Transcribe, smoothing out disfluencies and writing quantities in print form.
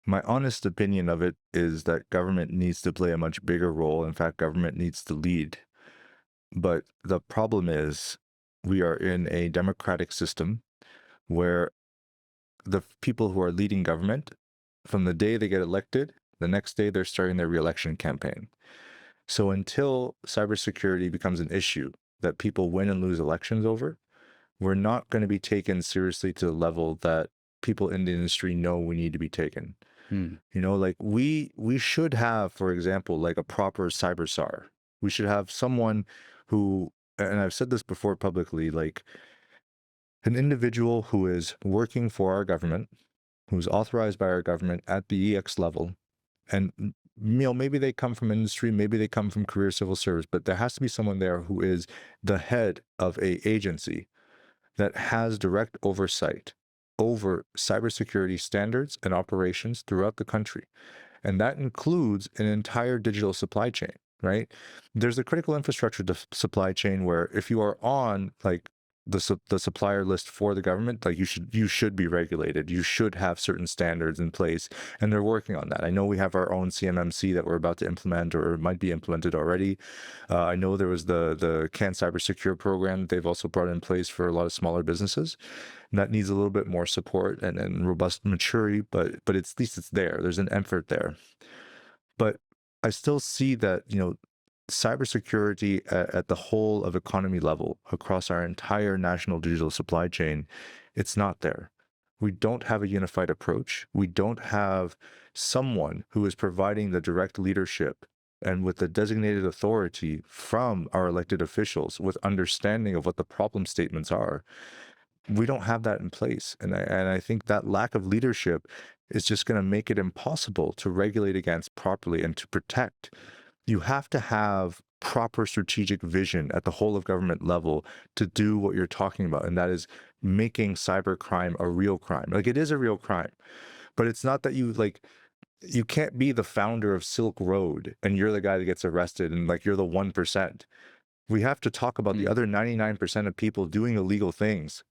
My honest opinion of it is that government needs to play a much bigger role. In fact, government needs to lead. But the problem is we are in a democratic system where the people who are leading government, from the day they get elected, the next day they're starting their reelection campaign. So until cybersecurity becomes an issue that people win and lose elections over, we're not going to be taken seriously to the level that people in the industry know we need to be taken. Hmm. Like we should have, for example, like a proper cyber czar. We should have someone who, and I've said this before publicly, like an individual who is working for our government, who's authorized by our government at the EX level, and maybe they come from industry, maybe they come from career civil service, but there has to be someone there who is the head of a agency that has direct oversight over cybersecurity standards and operations throughout the country. And that includes an entire digital supply chain, right? There's a critical infrastructure supply chain where if you are on like the supplier list for the government, like you should be regulated. You should have certain standards in place, and they're working on that. I know we have our own CMMC that we're about to implement or might be implemented already. I know there was the Can CyberSecure program that they've also brought in place for a lot of smaller businesses. And that needs a little bit more support and robust maturity, but at least it's there. There's an effort there. But I still see that, cybersecurity at the whole of economy level across our entire national digital supply chain, it's not there. We don't have a unified approach. We don't have someone who is providing the direct leadership and with the designated authority from our elected officials with understanding of what the problem statements are. We don't have that in place. And I think that lack of leadership is just going to make it impossible to regulate against properly and to protect. You have to have proper strategic vision at the whole of government level to do what you're talking about. And that is making cybercrime a real crime. Like it is a real crime, but it's not that you can't be the founder of Silk Road and you're the guy that gets arrested and like you're the 1%. We have to talk about the Hmm. other 99% of people doing illegal things